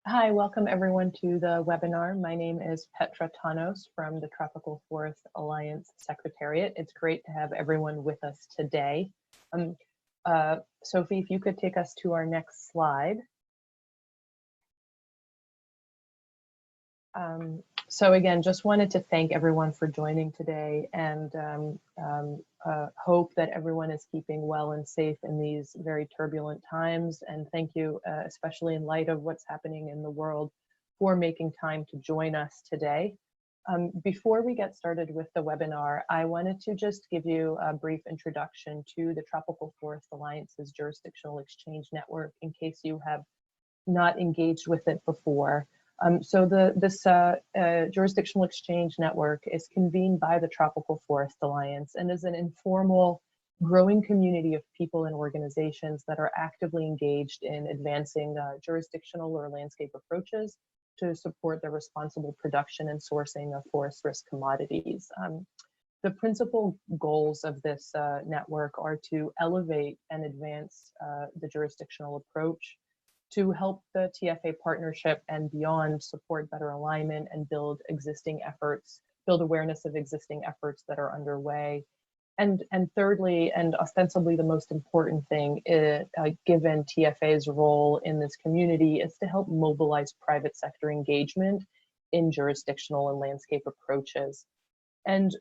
Hi, welcome everyone to the webinar. My name is Petra Tanos from the Tropical Forest Alliance Secretariat. It's great to have everyone with us today. Sophie, if you could take us to our next slide. So again, just wanted to thank everyone for joining today and hope that everyone is keeping well and safe in these very turbulent times. And thank you, especially in light of what's happening in the world, for making time to join us today. Before we get started with the webinar, I wanted to just give you a brief introduction to the Tropical Forest Alliance's Jurisdictional Exchange Network in case you have not engaged with it before. So this Jurisdictional Exchange Network is convened by the Tropical Forest Alliance and is an informal, growing community of people and organizations that are actively engaged in advancing jurisdictional or landscape approaches to support the responsible production and sourcing of forest risk commodities. The principal goals of this network are to elevate and advance the jurisdictional approach, to help the TFA partnership and beyond support better alignment and build awareness of existing efforts that are underway. And thirdly, and ostensibly the most important thing, given TFA's role in this community, is to help mobilize private sector engagement in jurisdictional and landscape approaches. And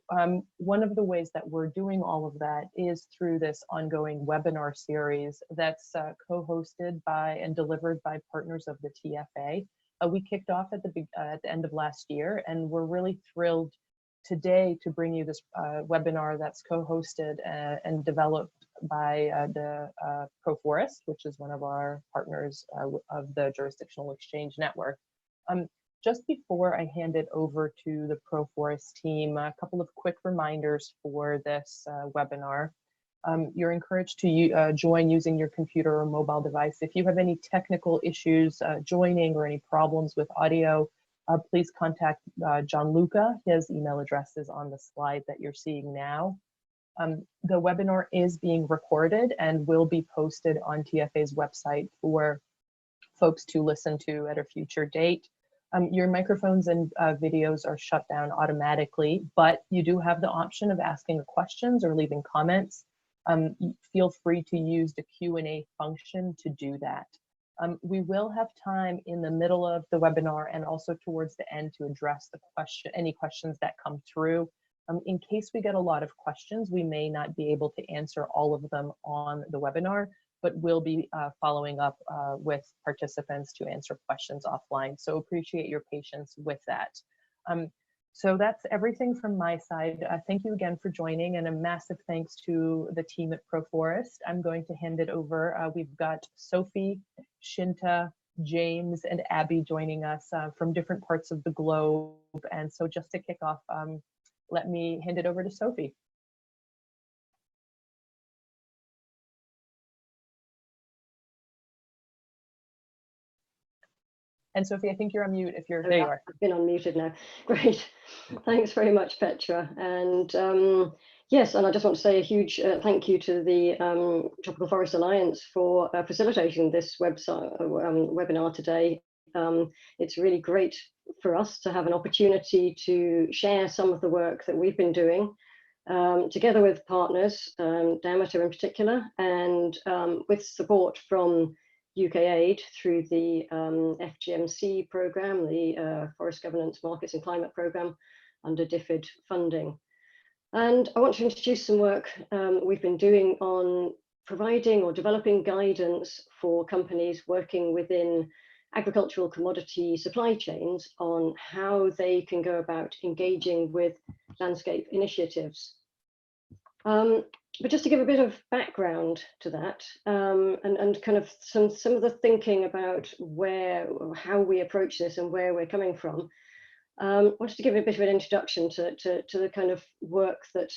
one of the ways that we're doing all of that is through this ongoing webinar series that's co-hosted by and delivered by partners of the TFA. We kicked off at the end of last year, and we're really thrilled today to bring you this webinar that's co-hosted and developed by the ProForest, which is one of our partners of the Jurisdictional Exchange Network. Just before I hand it over to the ProForest team, a couple of quick reminders for this webinar. You're encouraged to join using your computer or mobile device. If you have any technical issues joining or any problems with audio, please contact Gianluca. His email address is on the slide that you're seeing now. The webinar is being recorded and will be posted on TFA's website for folks to listen to at a future date. Your microphones and videos are shut down automatically, but you do have the option of asking questions or leaving comments. Feel free to use the Q&A function to do that. We will have time in the middle of the webinar and also towards the end to address any questions that come through. In case we get a lot of questions, we may not be able to answer all of them on the webinar, but we'll be following up with participants to answer questions offline. So appreciate your patience with that. So that's everything from my side. Thank you again for joining, and a massive thanks to the team at ProForest. I'm going to hand it over. We've got Sophie, Shinta, James, and Abby joining us from different parts of the globe. And so just to kick off, let me hand it over to Sophie. And Sophie, I think you're on mute if you're, there you are. I've been unmuted now. Great. Thanks very much, Petra. And yes, and I just want to say a huge thank you to the Tropical Forest Alliance for facilitating this webinar today. It's really great for us to have an opportunity to share some of the work that we've been doing together with partners, Diameter in particular, and with support from UK aid through the FGMC programme, the Forest Governance Markets and Climate programme under DFID funding. And I want to introduce some work we've been doing on providing or developing guidance for companies working within agricultural commodity supply chains on how they can go about engaging with landscape initiatives. But just to give a bit of background to that, and kind of some of the thinking about how we approach this and where we're coming from, I wanted to give a bit of an introduction to the kind of work that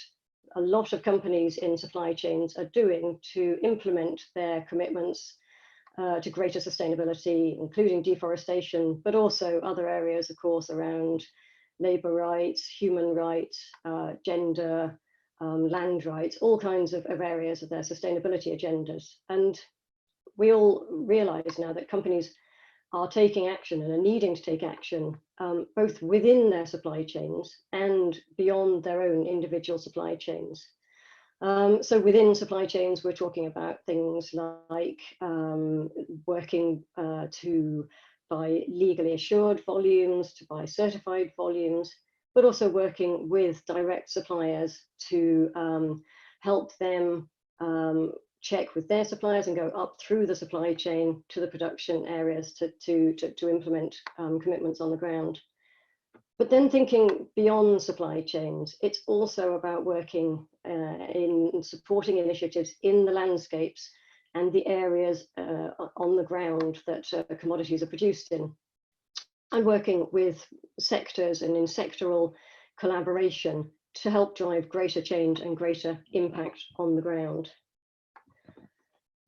a lot of companies in supply chains are doing to implement their commitments to greater sustainability, including deforestation, but also other areas, of course, around labour rights, human rights, gender, land rights, all kinds of areas of their sustainability agendas. And we all realise now that companies are taking action and are needing to take action, both within their supply chains and beyond their own individual supply chains. So within supply chains, we're talking about things like working to buy legally assured volumes, to buy certified volumes, but also working with direct suppliers to help them check with their suppliers and go up through the supply chain to the production areas to implement commitments on the ground. But then thinking beyond supply chains, it's also about working in supporting initiatives in the landscapes and the areas on the ground that commodities are produced in, and working with sectors and in sectoral collaboration to help drive greater change and greater impact on the ground.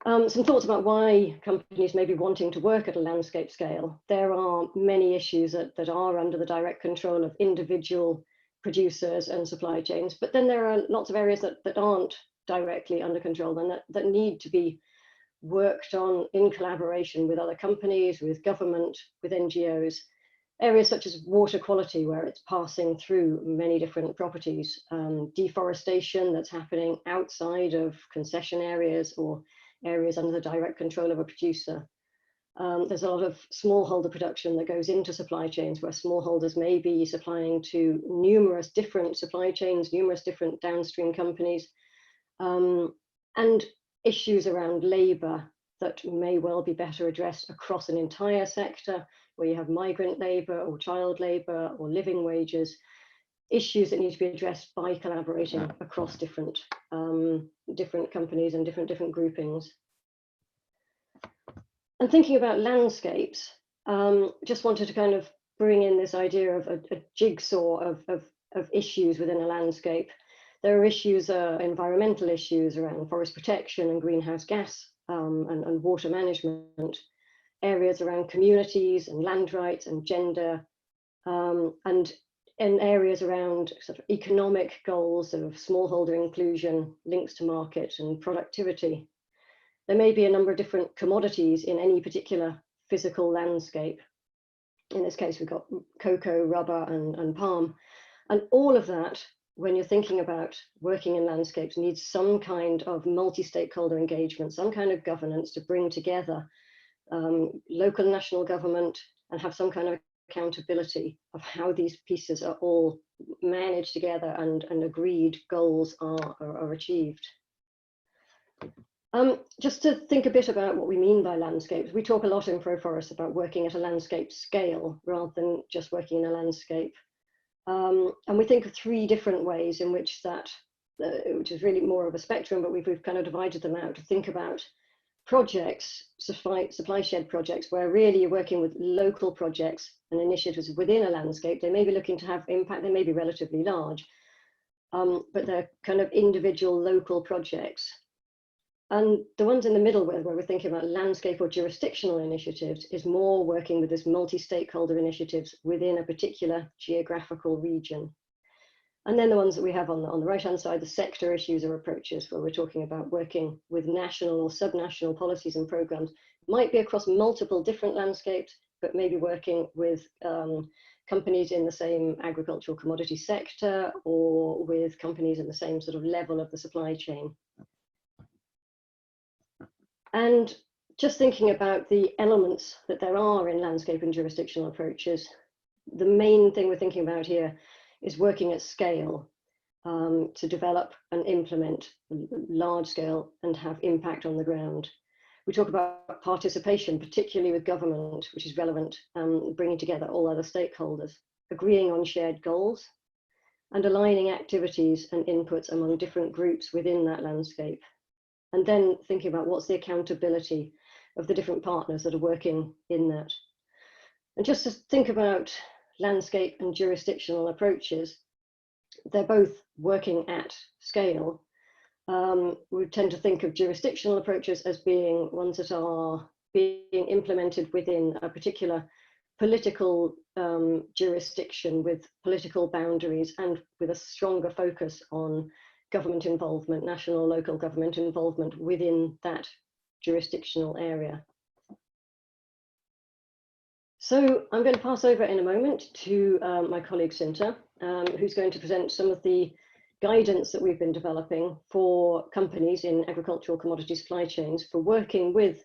Some thoughts about why companies may be wanting to work at a landscape scale. There are many issues that are under the direct control of individual producers and supply chains, but then there are lots of areas that aren't directly under control and that need to be worked on in collaboration with other companies, with government, with NGOs. Areas such as water quality, where it's passing through many different properties, deforestation that's happening outside of concession areas or areas under the direct control of a producer. There's a lot of smallholder production that goes into supply chains where smallholders may be supplying to numerous different supply chains, numerous different downstream companies, and issues around labour that may well be better addressed across an entire sector, where you have migrant labour or child labour or living wages, issues that need to be addressed by collaborating across different companies and different groupings. And thinking about landscapes, just wanted to kind of bring in this idea of a jigsaw of issues within a landscape. There are issues, environmental issues around forest protection and greenhouse gas and water management, areas around communities and land rights and gender, and areas around sort of economic goals of smallholder inclusion, links to market and productivity. There may be a number of different commodities in any particular physical landscape. In this case, we've got cocoa, rubber, and palm. And all of that, when you're thinking about working in landscapes, needs some kind of multi-stakeholder engagement, some kind of governance to bring together local and national government and have some kind of accountability of how these pieces are all managed together and agreed goals are achieved. Just to think a bit about what we mean by landscapes, we talk a lot in ProForest about working at a landscape scale rather than just working in a landscape. And we think of three different ways in which that, which is really more of a spectrum, but we've kind of divided them out to think about projects, supply shed projects, where really you're working with local projects and initiatives within a landscape. They may be looking to have impact, they may be relatively large, but they're kind of individual local projects. And the ones in the middle where we're thinking about landscape or jurisdictional initiatives is more working with this multi-stakeholder initiatives within a particular geographical region. And then the ones that we have on the right-hand side, the sector issues or approaches, where we're talking about working with national or subnational policies and programs, might be across multiple different landscapes, but maybe working with companies in the same agricultural commodity sector or with companies in the same sort of level of the supply chain. And just thinking about the elements that there are in landscape and jurisdictional approaches, the main thing we're thinking about here is working at scale to develop and implement large scale and have impact on the ground. We talk about participation, particularly with government, which is relevant, bringing together all other stakeholders, agreeing on shared goals, and aligning activities and inputs among different groups within that landscape. And then thinking about what's the accountability of the different partners that are working in that. And just to think about landscape and jurisdictional approaches, they're both working at scale. We tend to think of jurisdictional approaches as being ones that are being implemented within a particular political jurisdiction with political boundaries and with a stronger focus on government involvement, national, local government involvement within that jurisdictional area. So I'm going to pass over in a moment to my colleague Shinta, who's going to present some of the guidance that we've been developing for companies in agricultural commodity supply chains for working with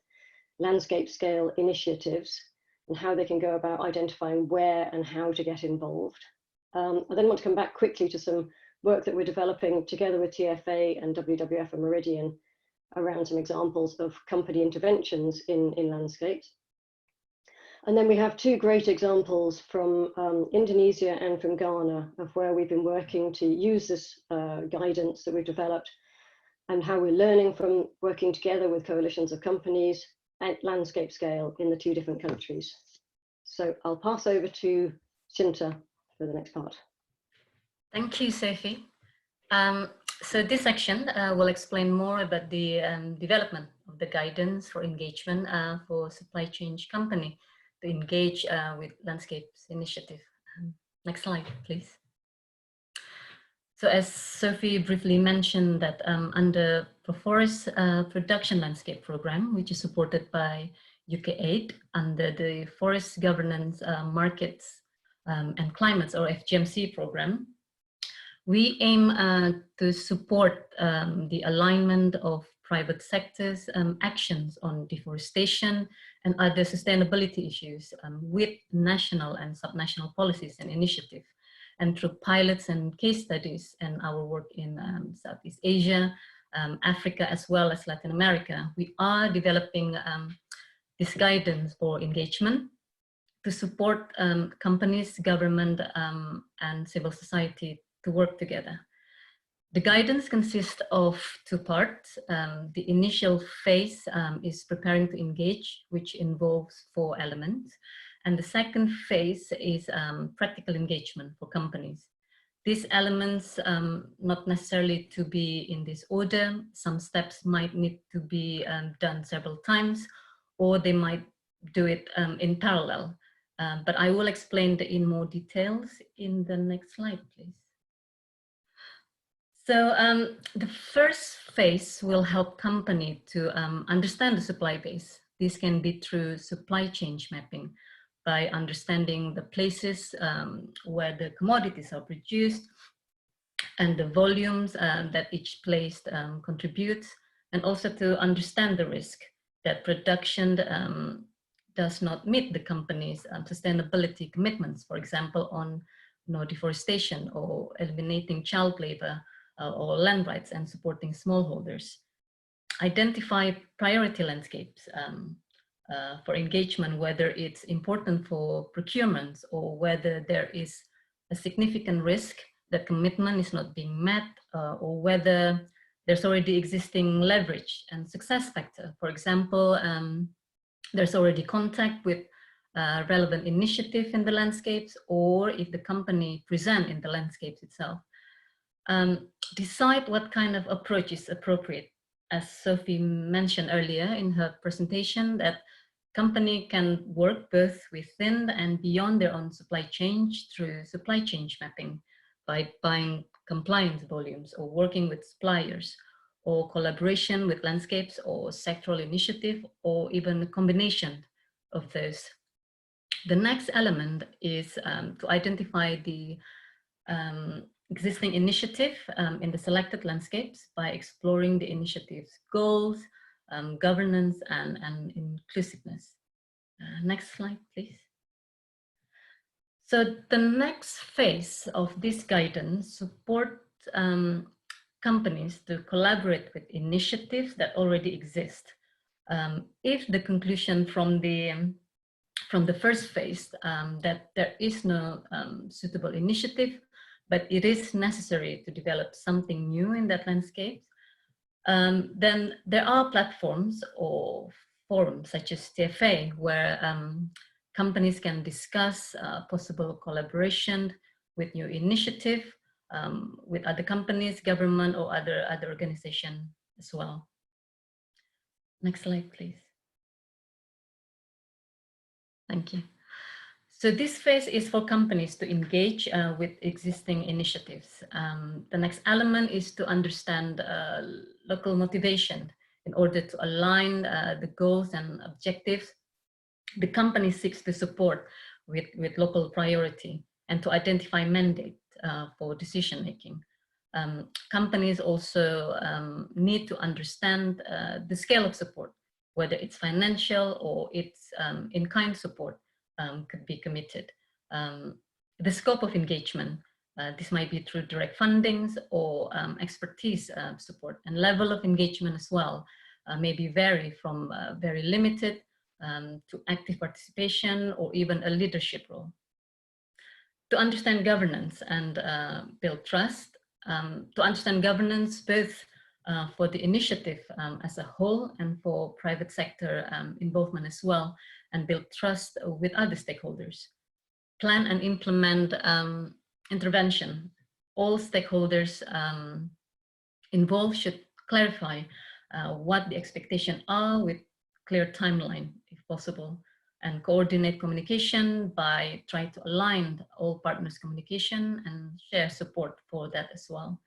landscape scale initiatives and how they can go about identifying where and how to get involved. I then want to come back quickly to some work that we're developing together with TFA and WWF and Meridian around some examples of company interventions in landscapes. And then we have two great examples from Indonesia and from Ghana of where we've been working to use this guidance that we've developed and how we're learning from working together with coalitions of companies at landscape scale in the two different countries. So I'll pass over to Shinta for the next part. Thank you, Sophie. So this section will explain more about the development of the guidance for engagement for supply chain company to engage with landscapes initiative. Next slide, please. So as Sophie briefly mentioned that under ProForest production landscape program, which is supported by UK Aid under the Forest Governance Markets and Climates or FGMC program, we aim to support the alignment of private sectors actions on deforestation and other sustainability issues with national and subnational policies and initiatives. And through pilots and case studies and our work in Southeast Asia, Africa, as well as Latin America, we are developing this guidance for engagement to support companies, government, and civil society to work together. The guidance consists of two parts. The initial phase is preparing to engage, which involves 4 elements. And the second phase is practical engagement for companies. These elements, not necessarily to be in this order, some steps might need to be done several times, or they might do it in parallel. But I will explain in more details in the next slide, please. So the first phase will help company to understand the supply base. This can be through supply chain mapping by understanding the places where the commodities are produced and the volumes that each place contributes, and also to understand the risk that production does not meet the company's sustainability commitments, for example, on no deforestation or eliminating child labor, or land rights and supporting smallholders. Identify priority landscapes for engagement, whether it's important for procurements or whether there is a significant risk that commitment is not being met, or whether there's already existing leverage and success factor. For example, there's already contact with relevant initiative in the landscapes, or if the company present in the landscapes itself. Decide what kind of approach is appropriate. As Sophie mentioned earlier in her presentation, that company can work both within and beyond their own supply chain through supply chain mapping by buying compliance volumes or working with suppliers, or collaboration with landscapes or sectoral initiative, or even a combination of those. The next element is to identify the existing initiative in the selected landscapes by exploring the initiative's goals, governance, and inclusiveness. Next slide, please. So the next phase of this guidance supports companies to collaborate with initiatives that already exist. If the conclusion from the first phase that there is no suitable initiative, but it is necessary to develop something new in that landscape, then there are platforms or forums such as TFA where companies can discuss possible collaboration with new initiative with other companies, government, or other organizations as well. Next slide, please. Thank you. So this phase is for companies to engage with existing initiatives. The next element is to understand local motivation in order to align the goals and objectives the company seeks to support with local priority and to identify mandate for decision making. Companies also need to understand the scale of support, whether it's financial or it's in-kind support could be committed. The scope of engagement, this might be through direct fundings or expertise support, and level of engagement as well maybe vary from very limited to active participation or even a leadership role. To understand governance and build trust, to understand governance both for the initiative as a whole and for private sector involvement as well, and build trust with other stakeholders. Plan and implement intervention. All stakeholders involved should clarify what the expectations are with clear timeline, if possible, and coordinate communication by trying to align all partners' communication and share support for that as well.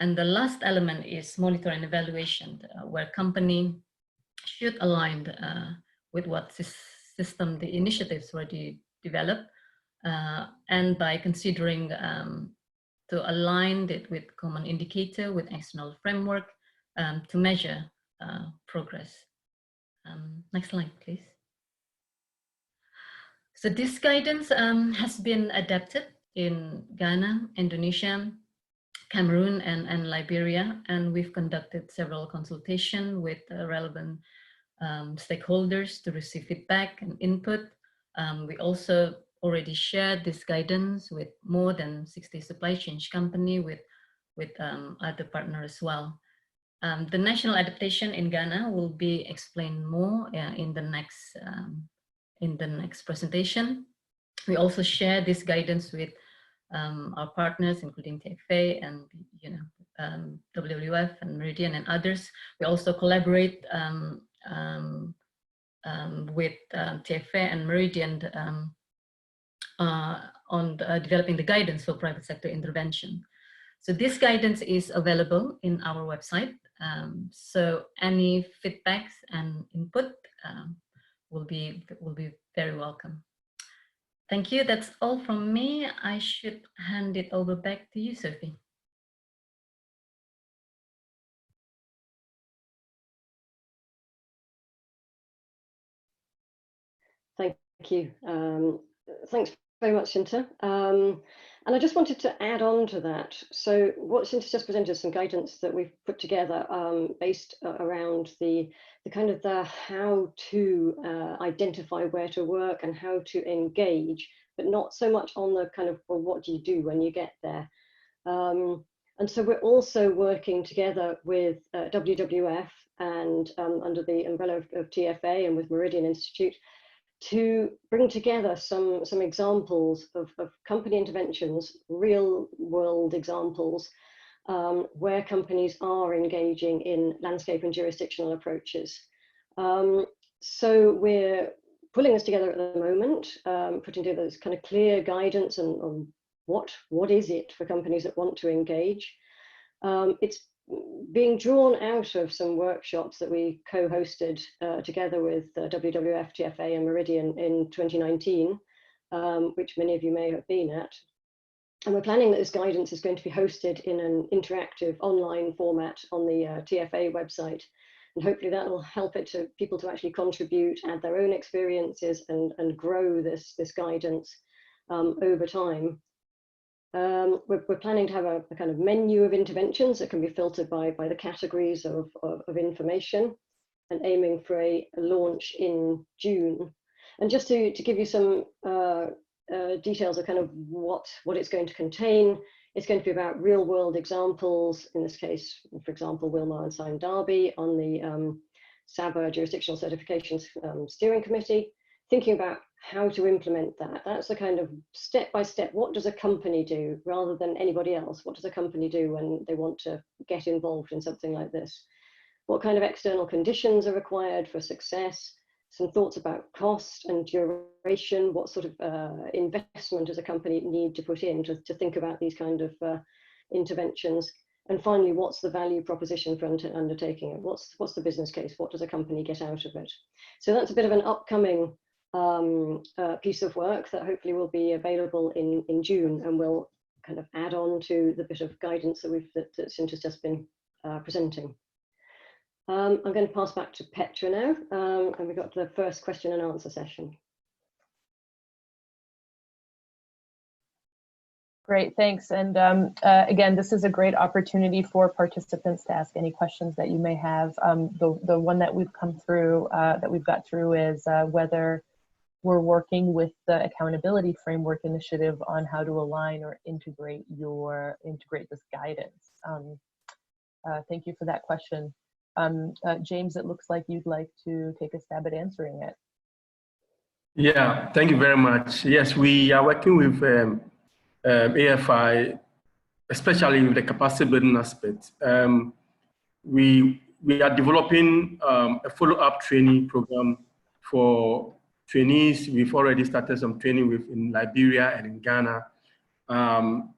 And the last element is monitor and evaluation, where company should align with what system the initiatives already developed, and by considering to align it with common indicator, with external framework to measure progress. Next slide, please. So this guidance has been adapted in Ghana, Indonesia, Cameroon, and Liberia, and we've conducted several consultations with relevant stakeholders to receive feedback and input. We also already shared this guidance with more than 60 supply chain companies with other partners as well. The national adaptation in Ghana will be explained more in the next presentation. We also share this guidance with our partners, including TFA and WWF and Meridian and others. We also collaborate with TFA and Meridian on developing the guidance for private sector intervention. So this guidance is available in our website. So any feedbacks and input will be very welcome. Thank you. That's all from me. I should hand it over back to you, Sophie. Thank you. Thanks very much, Shinta. And I just wanted to add on to that. So what Shinta just presented is some guidance that we've put together based around the kind of the how to identify where to work and how to engage, but not so much on the kind of, well, what do you do when you get there? And so we're also working together with WWF and under the umbrella of TFA and with Meridian Institute to bring together some examples of company interventions, real world examples, where companies are engaging in landscape and jurisdictional approaches. So we're pulling this together at the moment, putting together this kind of clear guidance on what is it for companies that want to engage. It's being drawn out of some workshops that we co-hosted together with WWF, TFA and Meridian in 2019, which many of you may have been at. And we're planning that this guidance is going to be hosted in an interactive online format on the TFA website. And hopefully that will help people to actually contribute, add their own experiences and grow this guidance over time. We're planning to have a kind of menu of interventions that can be filtered by the categories of information, and aiming for a launch in June. And just to give you some details of kind of what it's going to contain, it's going to be about real world examples, in this case, for example, Wilmar and Sime Darby on the SABA Jurisdictional Certifications Steering Committee, thinking about how to implement that. That's the kind of step-by-step, what does a company do rather than anybody else? What does a company do when they want to get involved in something like this? What kind of external conditions are required for success? Some thoughts about cost and duration. What sort of investment does a company need to put in to think about these kind of interventions? And finally, what's the value proposition for undertaking it? What's the business case? What does a company get out of it? So that's a bit of an upcoming piece of work that hopefully will be available in June, and will kind of add on to the bit of guidance that Shinta's just been presenting. I'm going to pass back to Petra now, and we've got the first question and answer session. Great, thanks. And again, this is a great opportunity for participants to ask any questions that you may have. The one that we've come through, that we've got through, is whether we're working with the Accountability Framework Initiative on how to align or integrate this guidance. Thank you for that question. James, it looks like you'd like to take a stab at answering it. Yeah, thank you very much. Yes, we are working with AFI, especially with the capacity building aspect. We are developing a follow-up training program for trainees. We've already started some training in Liberia and in Ghana,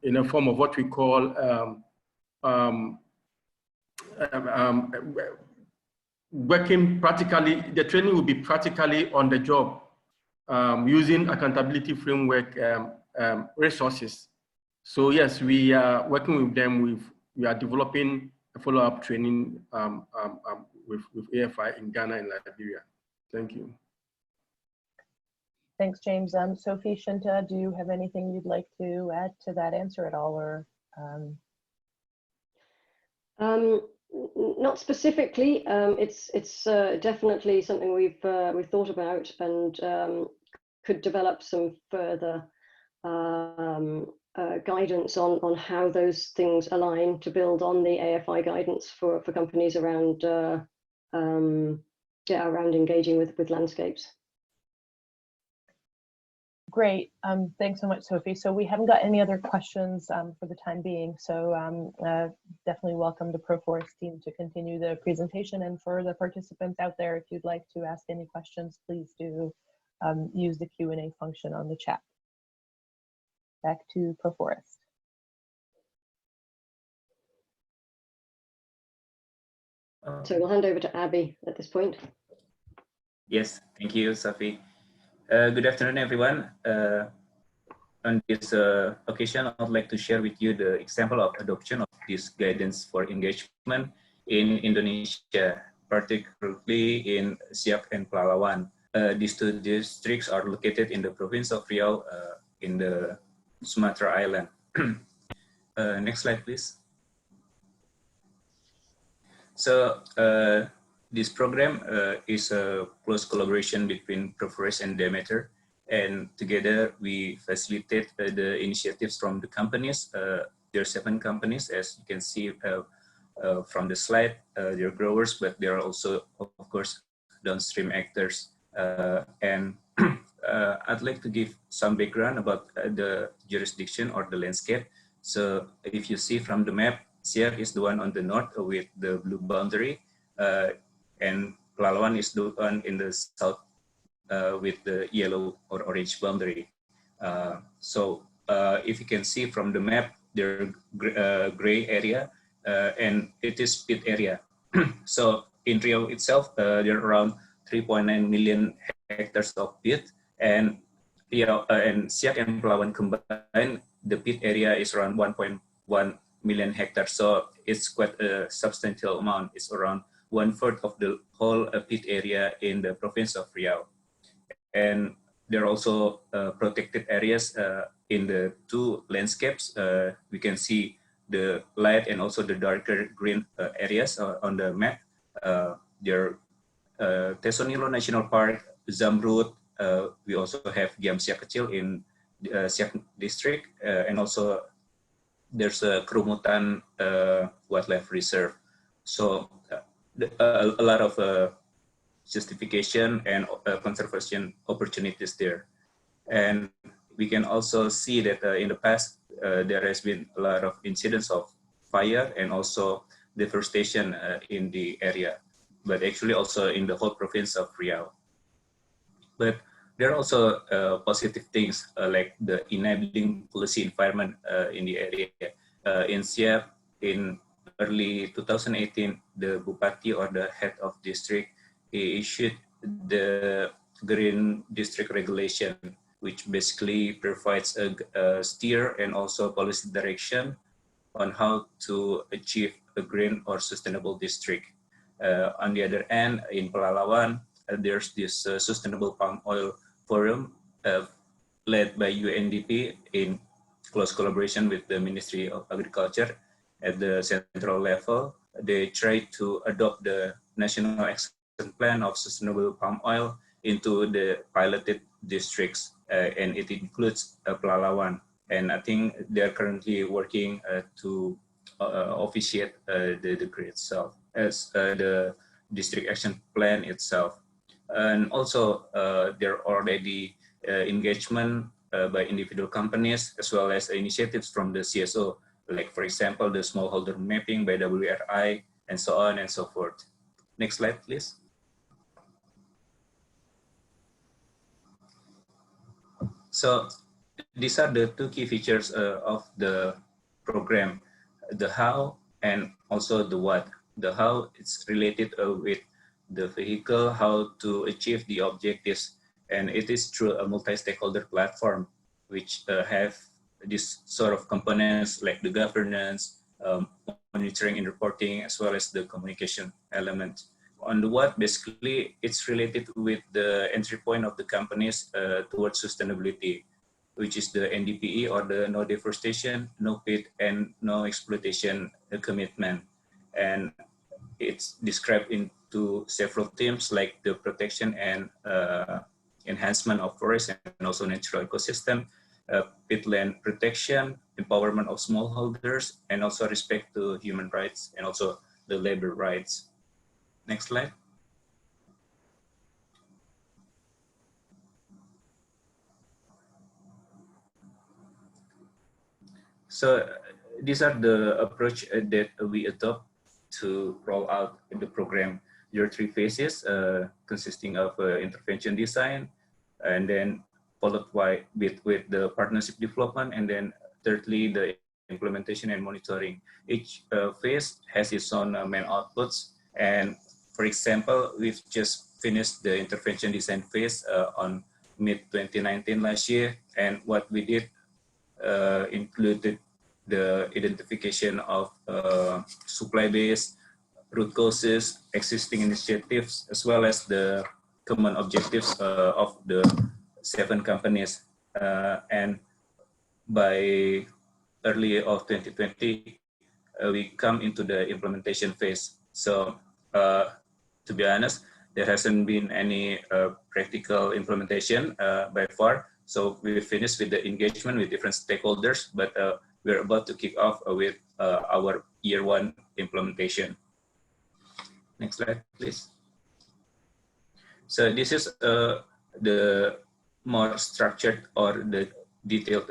in a form of what we call working practically. The training will be practically on the job, using accountability framework resources. So yes, we are working with them. We are developing a follow-up training with AFI in Ghana and Liberia. Thank you. Thanks, James. Sophie, Shinta, do you have anything you'd like to add to that answer at all, or? Not specifically. It's definitely something we've thought about, and could develop some further guidance on how those things align to build on the AFI guidance for companies around around engaging with landscapes. Great, thanks so much, Sophie. So we haven't got any other questions for the time being, so definitely welcome the ProForest team to continue the presentation. And for the participants out there, if you'd like to ask any questions, please do use the Q&A function on the chat. Back to ProForest. So we'll hand over to Abby at this point. Yes, thank you, Sophie. Good afternoon, everyone. On this occasion, I would like to share with you the example of adoption of this guidance for engagement in Indonesia, particularly in Siak and Pelalawan. These two districts are located in the province of Riau, in the Sumatra Island. Next slide, please. So this program is a close collaboration between ProForest and Demeter, and together we facilitate the initiatives from the companies. There are 7 companies, as you can see from the slide. They're growers, but there are also, of course, downstream actors. And I'd like to give some background about the jurisdiction or the landscape. So if you see from the map, Siak is the one on the north with the blue boundary, and Pelalawan is the one in the south with the yellow or orange boundary. So if you can see from the map, there are gray area, and it is pit area. So in Riau itself, there are around 3.9 million hectares of pit, and and Siak and Pelalawan combined, the pit area is around 1.1 million hectares. So it's quite a substantial amount. It's around 1/4 of the whole pit area in the province of Riau. And there are also protected areas in the 2 landscapes. We can see the light and also the darker green areas on the map. There are Tesonilo National Park, Zamrud. We also have Giam Siak Kecil in Siak district, and also there's a Kerumutan Wildlife Reserve. So a lot of justification and conservation opportunities there. And we can also see that in the past, there has been a lot of incidents of fire and also deforestation in the area, but actually also in the whole province of Riau. But there are also positive things like the enabling policy environment in the area. In Siak, in early 2018, the Bupati or the head of district, he issued the Green District Regulation, which basically provides a steer and also policy direction on how to achieve a green or sustainable district. On the other end, in Pelalawan, there's this Sustainable Palm Oil Forum led by UNDP in close collaboration with the Ministry of Agriculture at the central level. They try to adopt the National Action Plan of Sustainable Palm Oil into the piloted districts, and it includes Pelalawan. And I think they're currently working to officiate the decree itself as the district action plan itself. And also there are already engagement by individual companies as well as initiatives from the CSO, like for example, the smallholder mapping by WRI and so on and so forth. Next slide, please. So these are the two key features of the program, the how and also the what. The how is related with the vehicle, how to achieve the objectives, and it is through a multi-stakeholder platform, which have this sort of components like the governance, monitoring and reporting, as well as the communication element. On the what, basically, it's related with the entry point of the companies towards sustainability, which is the NDPE or the no deforestation, no pit, and no exploitation commitment. And it's described into several themes like the protection and enhancement of forests and also natural ecosystem, peatland protection, empowerment of smallholders, and also respect to human rights and also the labor rights. Next slide. So these are the approach that we adopt to roll out the program. There are three phases consisting of intervention design, and then followed by with the partnership development, and then thirdly, the implementation and monitoring. Each phase has its own main outputs. And for example, we've just finished the intervention design phase on mid-2019 last year. And what we did included the identification of supply base, root causes, existing initiatives, as well as the common objectives of the 7 companies. And by early of 2020, we come into the implementation phase. So to be honest, there hasn't been any practical implementation by far. So we finished with the engagement with different stakeholders, but we're about to kick off with our year 1 implementation. Next slide, please. So this is the more structured or the detailed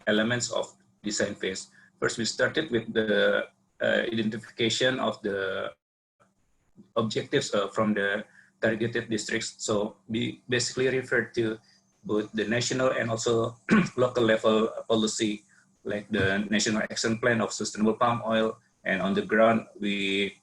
elements of design phase. First, we started with the identification of the objectives from the targeted districts. So we basically refer to both the national and also local level policy, like the National Action Plan of Sustainable Palm Oil. And on the ground, we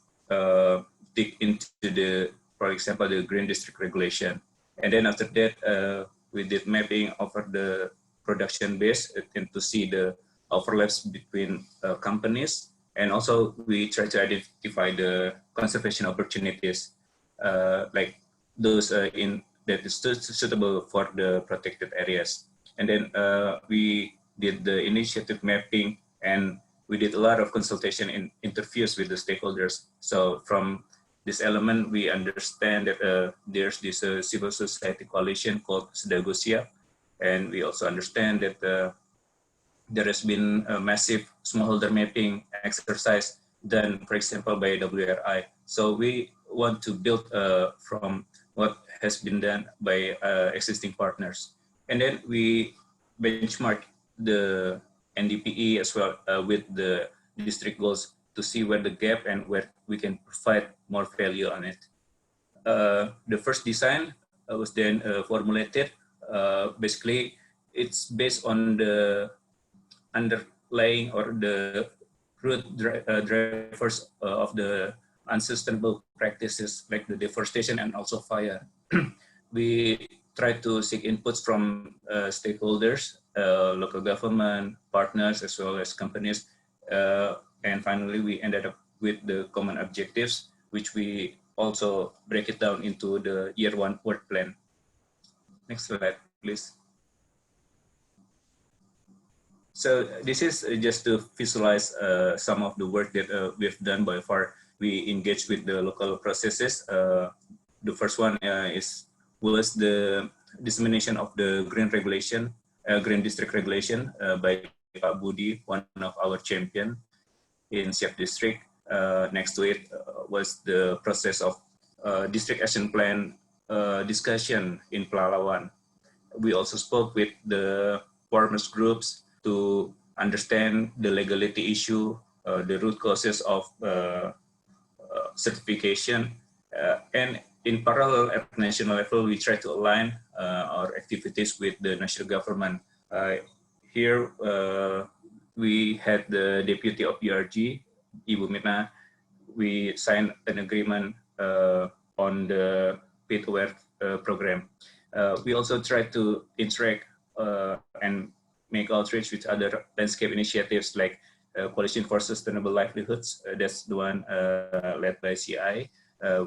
dig into the, for example, the Green District Regulation. And then after that, we did mapping over the production base and to see the overlaps between companies. And also we try to identify the conservation opportunities, like those that is suitable for the protected areas. And then we did the initiative mapping, and we did a lot of consultation and interviews with the stakeholders. So from this element, we understand that there's this civil society coalition called Siak, and we also understand that there has been a massive smallholder mapping exercise done, for example, by WRI. So we want to build from what has been done by existing partners. And then we benchmark the NDPE as well with the district goals to see where the gap and where we can provide more value on it. The first design was then formulated. Basically, it's based on the underlying or the root drivers of the unsustainable practices like the deforestation and also fire. We try to seek inputs from stakeholders, local government, partners, as well as companies. And finally, we ended up with the common objectives, which we also break it down into the year 1 work plan. Next slide, please. So this is just to visualize some of the work that we've done by far. We engaged with the local processes. The first one was the dissemination of the green regulation, green district regulation by Pak Budi, one of our champion in Siak district. Next to it was the process of district action plan discussion in Pelalawan. We also spoke with the farmers groups to understand the legality issue, the root causes of certification, and in parallel at national level, we try to align our activities with the national government. Here, we had the deputy of ERG, Ibu Mina. We signed an agreement on the pit aware program. We also try to interact and make outreach with other landscape initiatives like Coalition for Sustainable Livelihoods. That's the one led by CI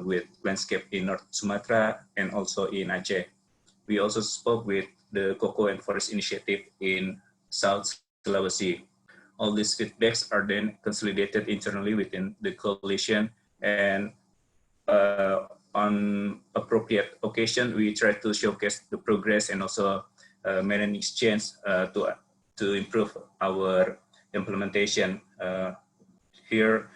with landscape in North Sumatra and also in Aceh. We also spoke with the Cocoa and Forest Initiative in South Sulawesi. All these feedbacks are then consolidated internally within the coalition, and on appropriate occasion, we try to showcase the progress and also manage exchange to improve our implementation. Here,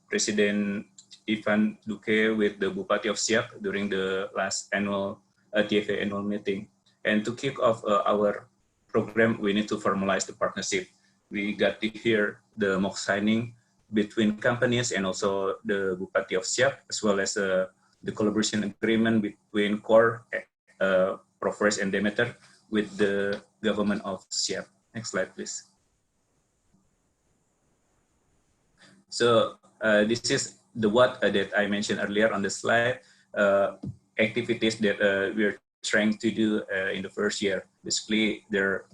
President Ivan Duque with the Bupati of Siak during the last annual TFA annual meeting. And to kick off our program, we need to formalize the partnership. We got to hear the mock signing between companies and also the Bupati of Siak, as well as the collaboration agreement between CORE, ProForest and Demeter with the government of Siak. Next slide, please. So this is the what that I mentioned earlier on the slide, activities that we're trying to do in the first year. Basically, there are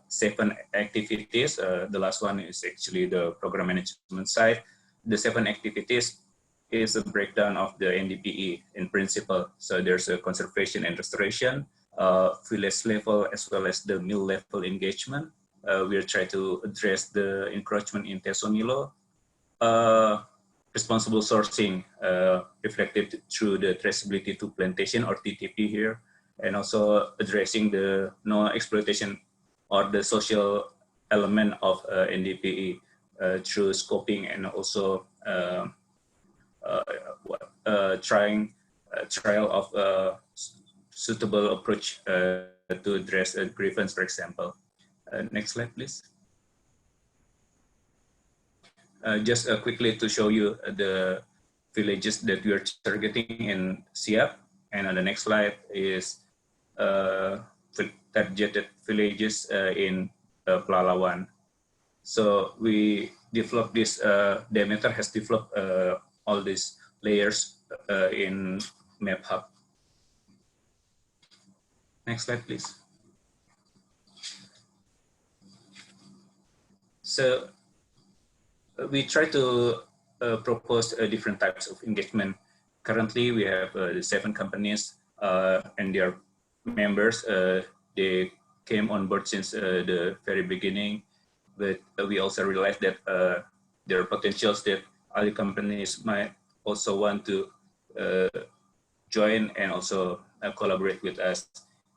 7 activities. The last one is actually the program management side. The 7 activities is a breakdown of the NDPE in principle. So there's a conservation and restoration, village level, as well as the mill level engagement. We'll try to address the encroachment in Tesonilo, responsible sourcing reflected through the traceability to plantation or TTP here, and also addressing the no exploitation or the social element of NDPE through scoping and also trial of suitable approach to address a grievance, for example. Next slide, please. Just quickly to show you the villages that we are targeting in Siak. And on the next slide is targeted villages in Pelalawan. So we developed this, Demeter has developed all these layers in Map Hub. Next slide, please. So we try to propose different types of engagement. Currently, we have the 7 companies and their members. They came on board since the very beginning, but we also realized that there are potentials that other companies might also want to join and also collaborate with us.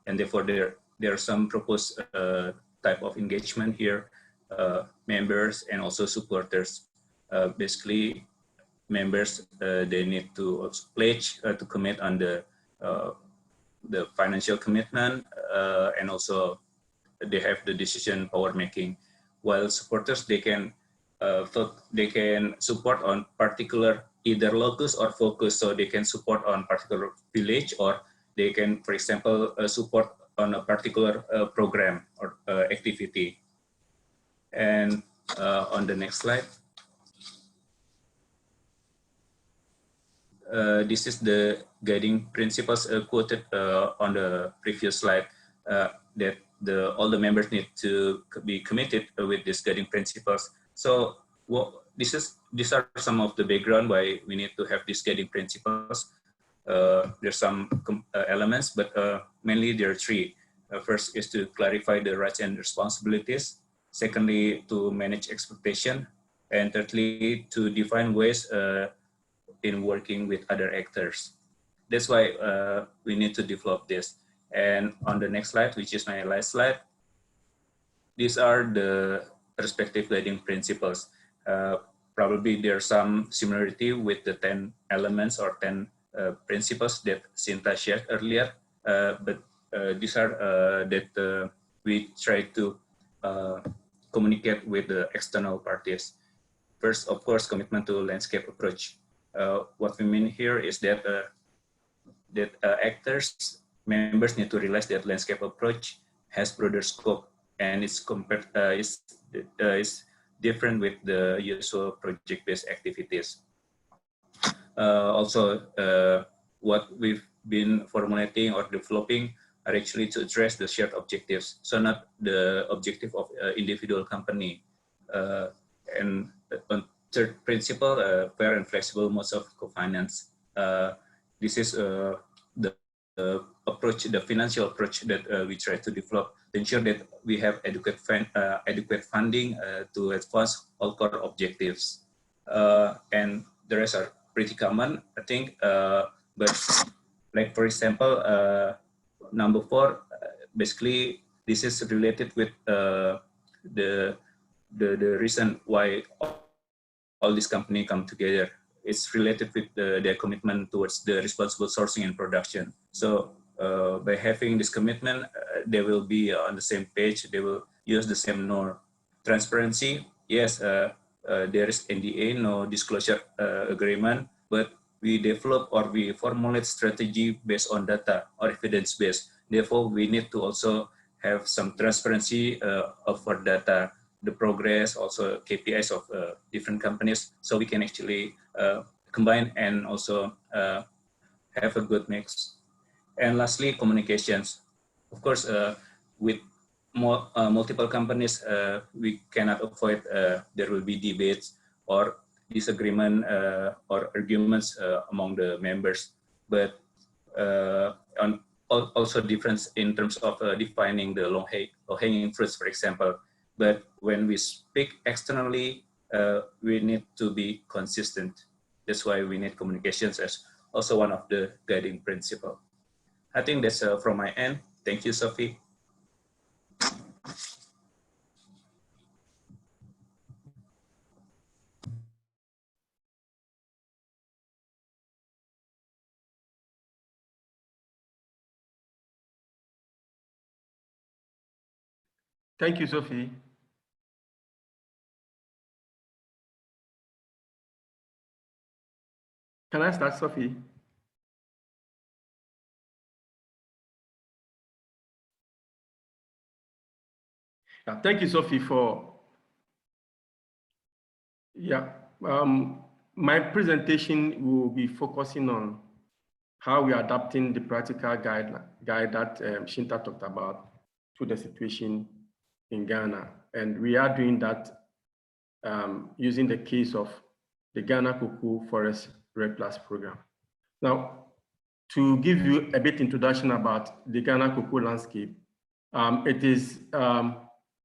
And therefore, there are some proposed type of engagement here. Members and also supporters. Basically, members they need to pledge to commit on the financial commitment, and also they have the decision power making. While supporters they can support on particular either locus or focus, so they can support on particular village, or they can, for example, support on a particular program or activity. And on the next slide, this is the guiding principles quoted on the previous slide, that all the members need to be committed with these guiding principles. So these are some of the background why we need to have these guiding principles. There's some elements, but mainly there are three. First is to clarify the rights and responsibilities. Secondly, to manage expectation. And thirdly, to define ways in working with other actors. That's why we need to develop this. And on the next slide, which is my last slide, these are the respective guiding principles. Probably there's some similarity with the 10 elements or 10 principles that Shinta shared earlier, but these are that we try to communicate with the external parties. First, of course, commitment to landscape approach. What we mean here is that actors, members need to realize that landscape approach has broader scope and it's different with the usual project-based activities. Also, what we've been formulating or developing are actually to address the shared objectives. So not the objective of individual company. And on third principle, fair and flexible modes of co-finance. This is the approach, the financial approach that we try to develop to ensure that we have adequate funding to advance all core objectives. And the rest are pretty common, I think. But like, for example, number 4, basically this is related with the reason why all these companies come together. It's related with their commitment towards the responsible sourcing and production. So by having this commitment, they will be on the same page. They will use the same norm. Transparency, yes, there is NDA, no disclosure agreement, but we develop or we formulate strategy based on data or evidence-based. Therefore, we need to also have some transparency of our data, the progress, also KPIs of different companies, so we can actually combine and also have a good mix. And lastly, communications. Of course, with multiple companies, we cannot avoid there will be debates or disagreement or arguments among the members, but also difference in terms of defining the low-hanging fruits, for example. But when we speak externally, we need to be consistent. That's why we need communications as also one of the guiding principles. I think that's from my end. Thank you, Sophie. Thank you, Sophie. Can I start, Sophie? Yeah, thank you, Sophie, for, my presentation will be focusing on how we are adapting the practical guide that Shinta talked about to the situation in Ghana. And we are doing that using the case of the Ghana Cocoa Forest RED+ program. Now, to give you a bit introduction about the Ghana cocoa landscape, it is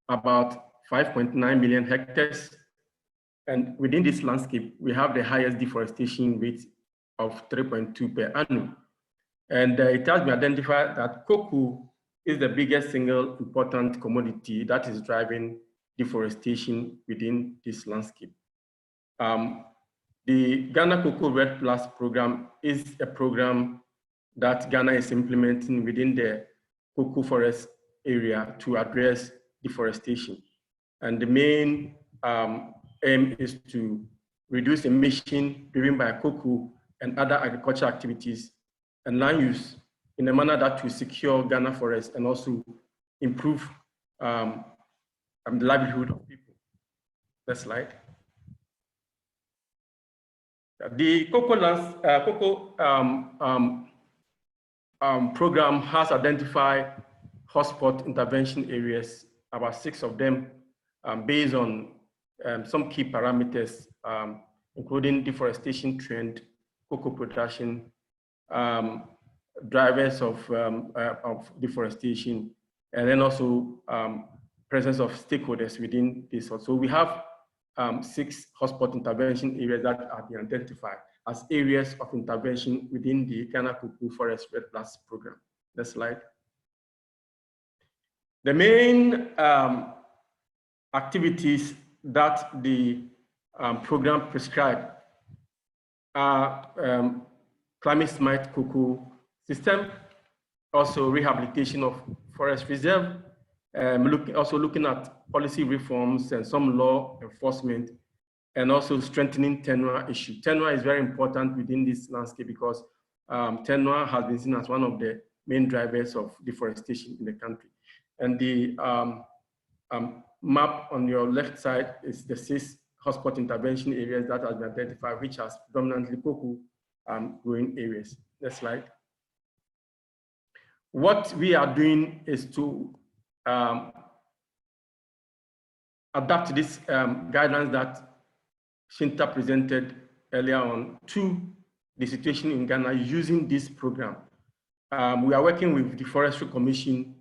about 5.9 million hectares. And within this landscape, we have the highest deforestation rate of 3.2 per annum. And it has been identified that cocoa is the biggest single important commodity that is driving deforestation within this landscape. The Ghana Cocoa RED+ program is a program that Ghana is implementing within the cocoa forest area to address deforestation. And the main aim is to reduce emission driven by cocoa and other agricultural activities and land use in a manner that will secure Ghana forests and also improve the livelihood of people. Next slide. The cocoa program has identified hotspot intervention areas, about 6 of them, based on some key parameters, including deforestation trend, cocoa production, drivers of deforestation, and then also presence of stakeholders within this. So we have 6 hotspot intervention areas that have been identified as areas of intervention within the Ghana Cocoa Forest Red Plus program. Next slide. The main activities that the program prescribed are climate smart cocoa system, also rehabilitation of forest reserve, also looking at policy reforms and some law enforcement, and also strengthening tenure issue. Tenure is very important within this landscape because tenure has been seen as one of the main drivers of deforestation in the country. And the map on your left side is the 6 hotspot intervention areas that have been identified, which has predominantly cocoa growing areas. Next slide. What we are doing is to adapt this guidelines that Shinta presented earlier on to the situation in Ghana using this program. We are working with the Forestry Commission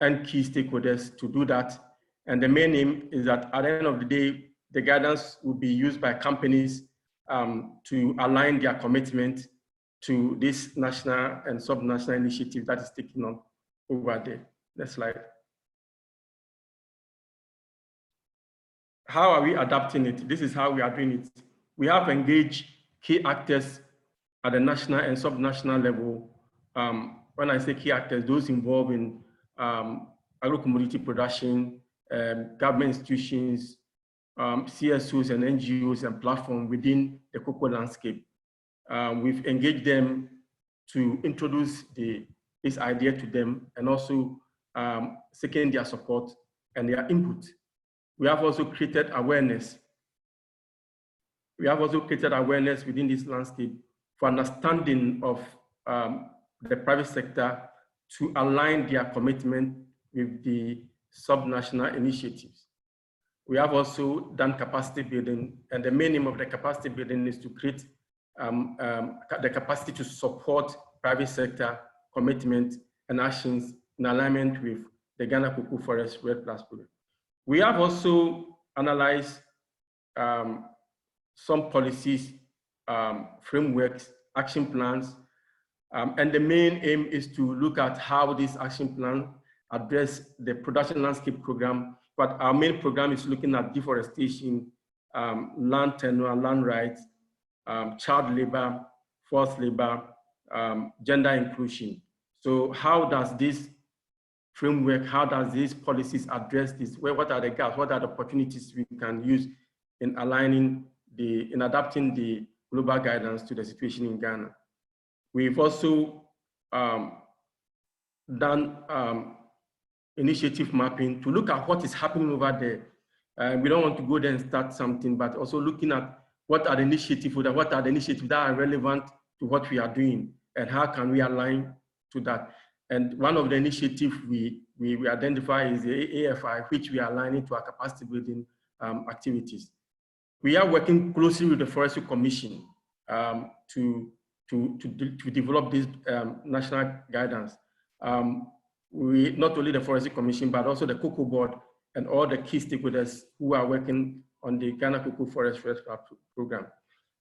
and key stakeholders to do that. And the main aim is that at the end of the day, the guidance will be used by companies to align their commitment to this national and sub-national initiative that is taken on over there. Next slide. How are we adapting it? This is how we are doing it. We have engaged key actors at the national and sub-national level. When I say key actors, those involved in agro-commodity production, government institutions, CSOs and NGOs and platforms within the cocoa landscape. We've engaged them to introduce this idea to them and also seeking their support and their input. We have also created awareness. We have also created awareness within this landscape for understanding of the private sector to align their commitment with the sub-national initiatives. We have also done capacity building, and the main aim of the capacity building is to create the capacity to support private sector commitment and actions in alignment with the Ghana Cocoa Forest Red Plus program. We have also analyzed some policies, frameworks, action plans, and the main aim is to look at how this action plan address the production landscape program. But our main program is looking at deforestation, land tenure, land rights, child labor, forced labor, gender inclusion. So how does this framework, how does these policies address this? What are the gaps? What are the opportunities we can use in aligning in adapting the global guidance to the situation in Ghana? We've also done initiative mapping to look at what is happening over there. We don't want to go there and start something, but also looking at what are the initiatives that are relevant to what we are doing and how can we align to that. And one of the initiatives we identify is the AFI, which we are aligning to our capacity building activities. We are working closely with the Forestry Commission to develop this national guidance. Not only the Forestry Commission, but also the Cocoa Board and all the key stakeholders who are working on the Ghana Cocoa Forest Red Plus program.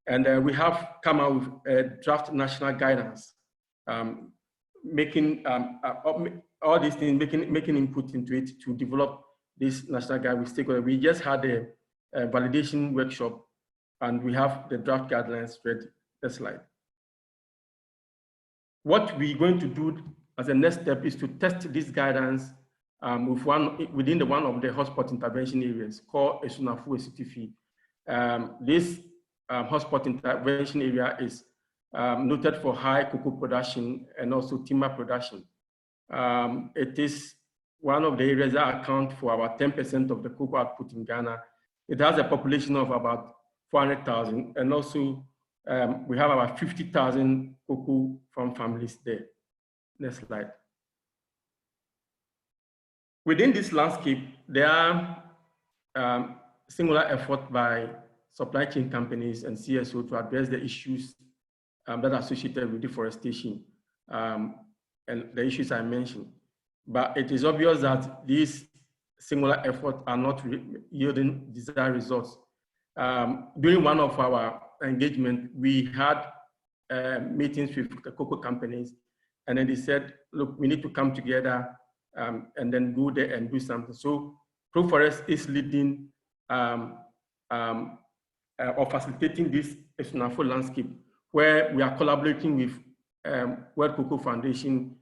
And we have come out with a draft national guidance, making all these things, making input into it to develop this national guide with stakeholders. We just had a validation workshop and we have the draft guidelines ready. Next slide. What we're going to do as a next step is to test this guidance within one of the hotspot intervention areas called Esunafu Esitifi. This hotspot intervention area is noted for high cocoa production and also timber production. It is one of the areas that account for about 10% of the cocoa output in Ghana. It has a population of about 400,000 and also we have about 50,000 cocoa farm families there. Next slide. Within this landscape, there are singular effort by supply chain companies and CSO to address the issues that are associated with deforestation and the issues I mentioned. But it is obvious that these singular efforts are not yielding desired results. During one of our engagement, we had meetings with the cocoa companies, and then they said, look, we need to come together and then go there and do something. So ProForest is leading or facilitating this Ismarrahman landscape, where we are collaborating with World Cocoa Foundation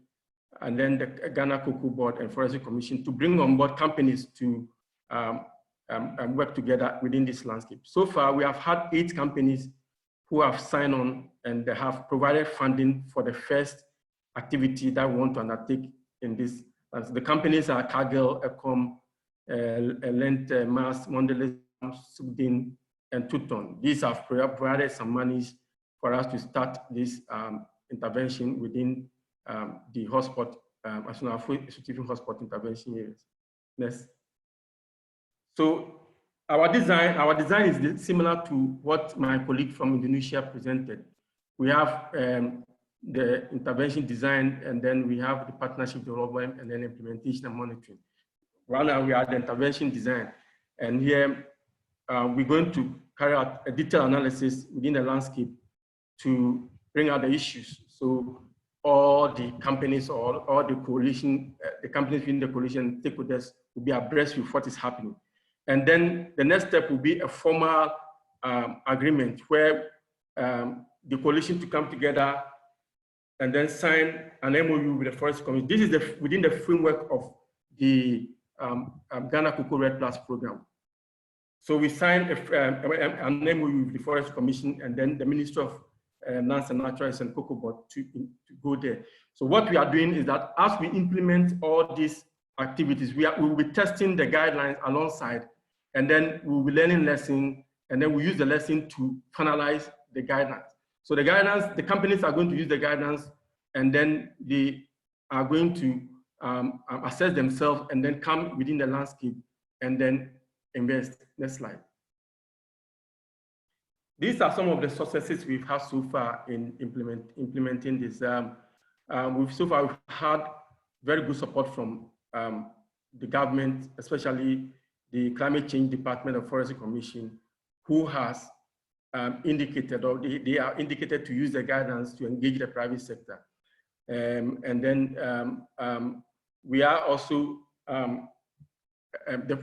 and then the Ghana Cocoa Board and Forestry Commission to bring on board companies to work together within this landscape. So far, we have had 8 companies who have signed on and they have provided funding for the first activity that we want to undertake in this. The companies are Cargill, Ecom, Lent, Mars, Mondelez, Sugden, and Tuton. These have provided some monies for us to start this intervention within the hotspot, hotspot intervention areas. Next. So our design is similar to what my colleague from Indonesia presented. We have the intervention design, and then we have the partnership development, and then implementation and monitoring. Right now we are the intervention design, and here we're going to carry out a detailed analysis within the landscape to bring out the issues. So all the companies or all the coalition, the companies within the coalition stakeholders will be abreast with what is happening. And then the next step will be a formal agreement where the coalition to come together and then sign an MOU with the Forest Commission. This is within the framework of the Ghana Cocoa Red Plus program. So we signed an MOU with the Forest Commission and then the Ministry of Lands and Naturals and Cocoa Board to go there. So what we are doing is that as we implement all these activities, we will be testing the guidelines alongside, and then we will be learning lessons, and then we use the lesson to finalize the guidelines. So the guidelines, the companies are going to use the guidelines, and then they are going to assess themselves and then come within the landscape and then invest. Next slide. These are some of the successes we've had so far in implementing this. So far we've had very good support from the government, especially the Climate Change Department of Forestry Commission, who has indicated, or they are indicated to use the guidance to engage the private sector. And then we are also,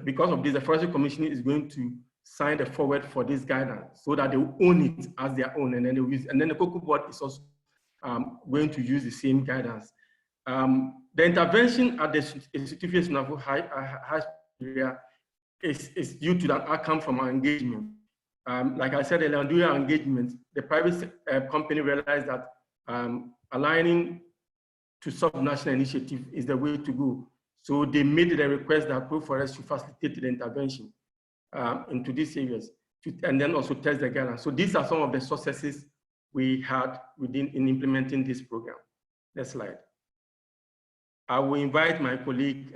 because of this, the Forestry Commission is going to sign the forward for this guidance so that they will own it as their own, and then they will use, and then the Cocoa Board is also going to use the same guidance. The intervention at the institution of high area is due to that outcome from our engagement. Like I said earlier, during our engagement, the private company realized that aligning to sub-national initiative is the way to go. So they made the request that ProForest should facilitate the intervention into these areas, and then also test the guidelines. So these are some of the successes we had in implementing this program. Next slide. I will invite my colleague,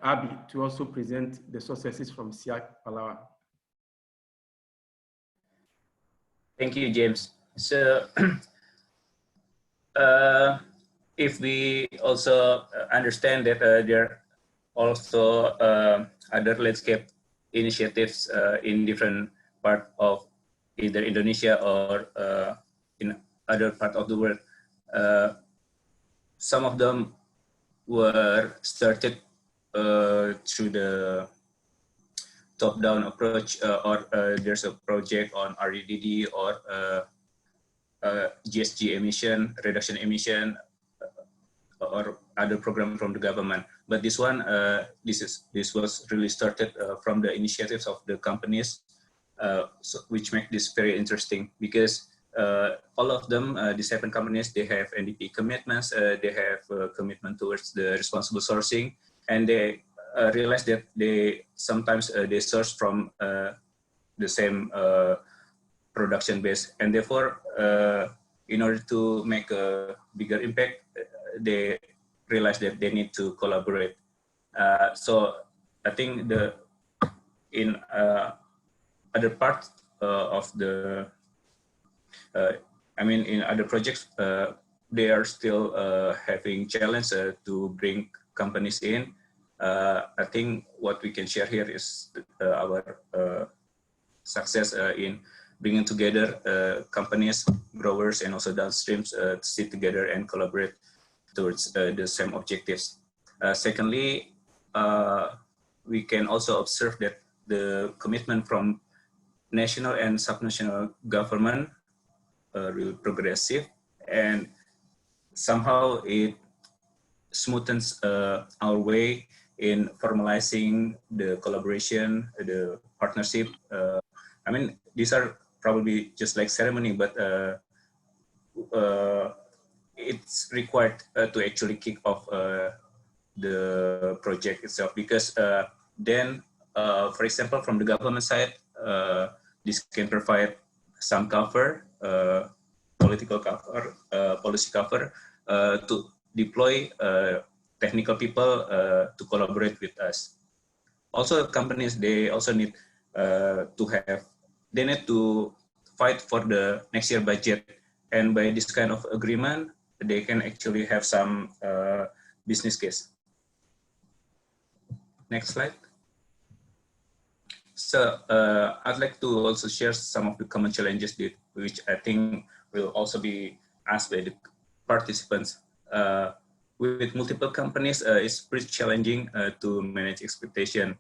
Abby, to also present the successes from Siak-Pelalawan. Thank you, James. So if we also understand that there are also other landscape initiatives in different part of either Indonesia or in other part of the world, some of them were started through the top-down approach, or there's a project on REDD or GSG emission, reduction emission, or other program from the government. But this one, this was really started from the initiatives of the companies, which make this very interesting, because all of them, the 7 companies, they have NDP commitments, they have commitment towards the responsible sourcing, and they realize that they sometimes they source from the same production base, and therefore, in order to make a bigger impact, they realize that they need to collaborate. So I think in other parts of the, in other projects, they are still having challenge to bring companies in. I think what we can share here is our success in bringing together companies, growers, and also downstreams to sit together and collaborate towards the same objectives. Secondly, we can also observe that the commitment from national and subnational government really progressive, and somehow it smoothens our way in formalizing the collaboration, the partnership. These are probably just like ceremony, but it's required to actually kick off the project itself, because then, for example, from the government side, this can provide some cover, political cover, policy cover, to deploy technical people to collaborate with us. Also, companies, they also need they need to fight for the next year budget, and by this kind of agreement, they can actually have some business case. Next slide. So I'd like to also share some of the common challenges which I think will also be asked by the participants. With multiple companies, it's pretty challenging to manage expectation.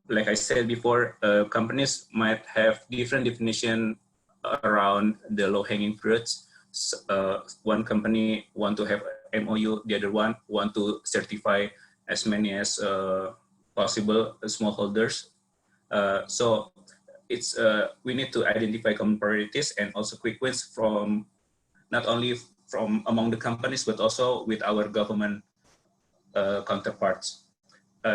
Like I said before, companies might have different definition around the low-hanging fruits. One company want to have MOU, the other one want to certify as many as possible smallholders. So it's we need to identify common priorities and also quick wins from not only from among the companies, but also with our government counterparts.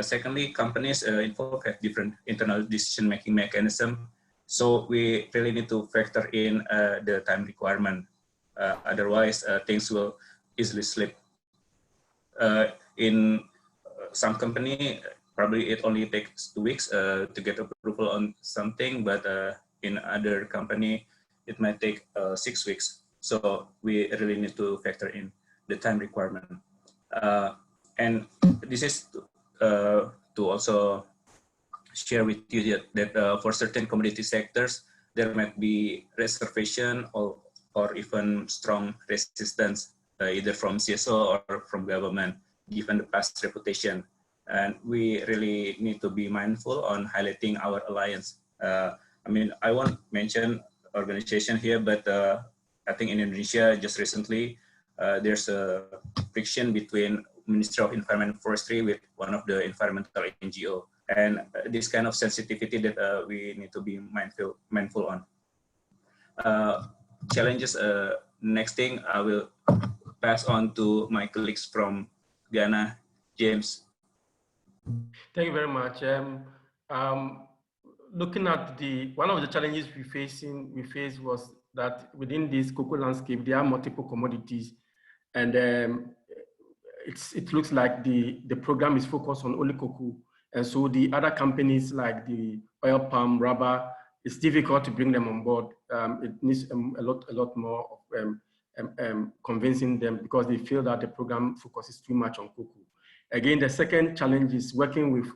Secondly, companies involved have different internal decision-making mechanism. So we really need to factor in the time requirement. Otherwise, things will easily slip. In some company, probably it only takes 2 weeks to get approval on something, but in other company, it might take 6 weeks. So we really need to factor in the time requirement. And this is to also share with you that for certain commodity sectors, there might be reservation or even strong resistance, either from CSO or from government, given the past reputation. And we really need to be mindful on highlighting our alliance. I won't mention organization here, but I think in Indonesia, just recently, there's a friction between Ministry of Environment and Forestry with one of the environmental NGO. And this kind of sensitivity that we need to be mindful on. Challenges, next thing, I will pass on to my colleagues from Ghana. James. Thank you very much. Looking at one of the challenges we faced was that within this cocoa landscape, there are multiple commodities, and it looks like the program is focused on only cocoa, and so the other companies like the oil palm, rubber, it's difficult to bring them on board. It needs a lot more of convincing them, because they feel that the program focuses too much on cocoa. Again, the second challenge is working with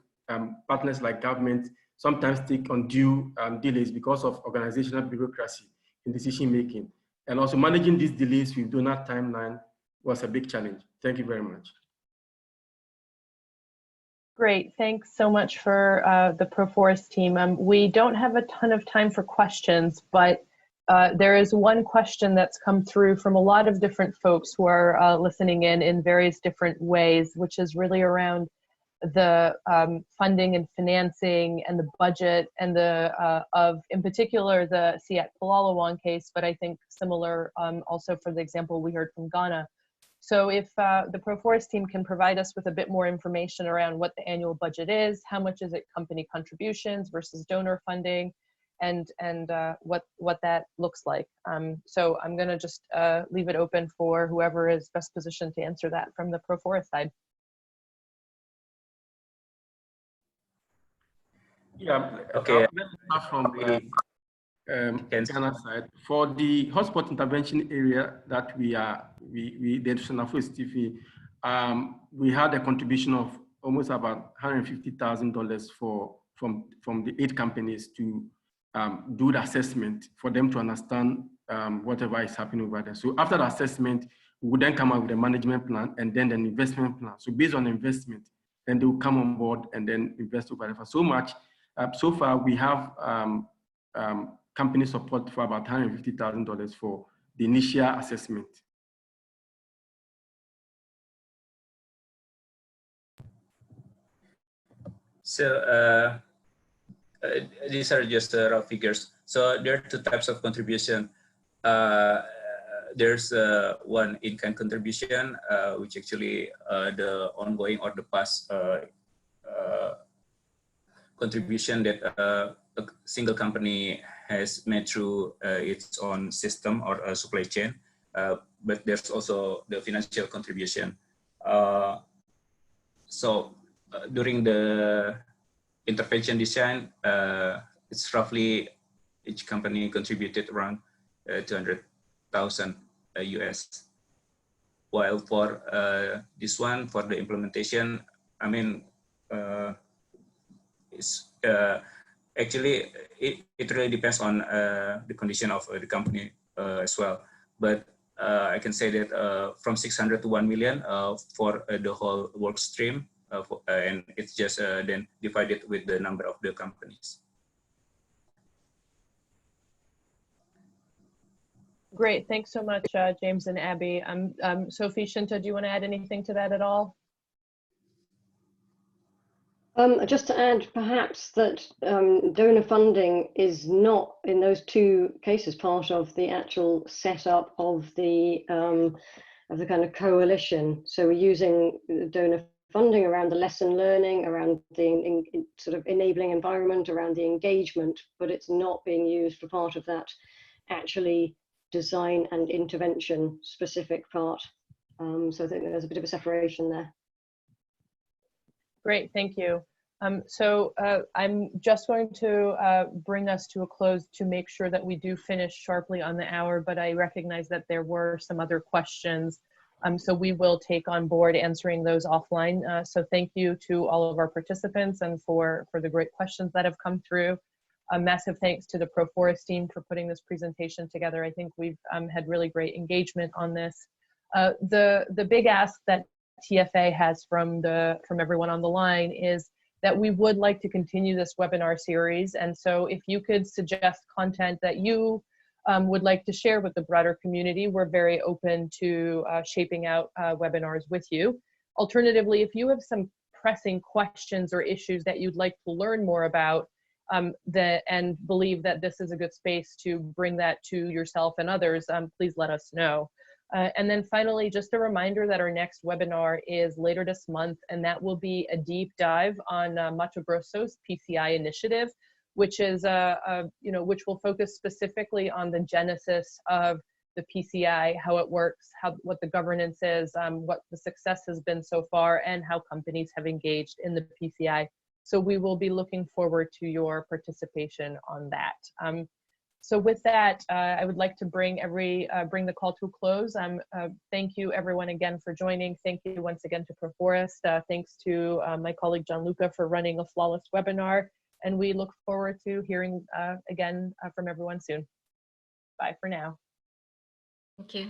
partners like government, sometimes take undue delays because of organizational bureaucracy in decision making. And also managing these delays with donor timeline was a big challenge. Thank you very much. Great, thanks so much for the ProForest team. We don't have a ton of time for questions, but there is one question that's come through from a lot of different folks who are listening in various different ways, which is really around the funding and financing and the budget and in particular, the Siak-Pelalawan case, but I think similar also for the example we heard from Ghana. So if the ProForest team can provide us with a bit more information around what the annual budget is, how much is it company contributions versus donor funding, what that looks like. So I'm going to just leave it open for whoever is best positioned to answer that from the ProForest side. Yeah, okay. Let's start from Ghana side. For the hotspot intervention area that the International Forest TFA, we had a contribution of almost about $150,000 from the 8 companies to do the assessment for them to understand whatever is happening over there. So after the assessment, we would then come up with a management plan and then an investment plan. So based on investment, then they will come on board and then invest over there. For so much, so far we have company support for about $150,000 for the initial assessment. So these are just raw figures. So there are 2 types of contribution. There's one in-kind contribution, which actually the ongoing or the past contribution that a single company has made through its own system or supply chain. But there's also the financial contribution. So during the intervention design, it's roughly each company contributed around 200,000 US. While for this one, for the implementation, I mean, it's actually it really depends on the condition of the company as well. But I can say that from 600 to 1 million for the whole work stream, and it's just then divided with the number of the companies. Great, thanks so much, James and Abby. Sophie, Shinta, do you want to add anything to that at all? Just to add, perhaps that donor funding is not, in those 2 cases, part of the actual setup of the kind of coalition. So we're using donor funding around the lesson learning, around the sort of enabling environment, around the engagement, but it's not being used for part of that actually design and intervention specific part. So I think there's a bit of a separation there. Great, thank you. So I'm just going to bring us to a close to make sure that we do finish sharply on the hour, but I recognize that there were some other questions. So we will take on board answering those offline. So thank you to all of our participants and for the great questions that have come through. A massive thanks to the ProForest team for putting this presentation together. I think we've had really great engagement on this. The big ask that TFA has from everyone on the line is that we would like to continue this webinar series. And so if you could suggest content that you would like to share with the broader community, we're very open to shaping out webinars with you. Alternatively, if you have some pressing questions or issues that you'd like to learn more about and believe that this is a good space to bring that to yourself and others, please let us know. And then finally, just a reminder that our next webinar is later this month, and that will be a deep dive on Mato Grosso's PCI initiative, which is which will focus specifically on the genesis of the PCI, how it works, what the governance is, what the success has been so far, and how companies have engaged in the PCI. So we will be looking forward to your participation on that. So with that, I would like to bring the call to a close. Thank you everyone again for joining. Thank you once again to ProForest. Thanks to my colleague Gianluca for running a flawless webinar. And we look forward to hearing again from everyone soon. Bye for now. Thank you.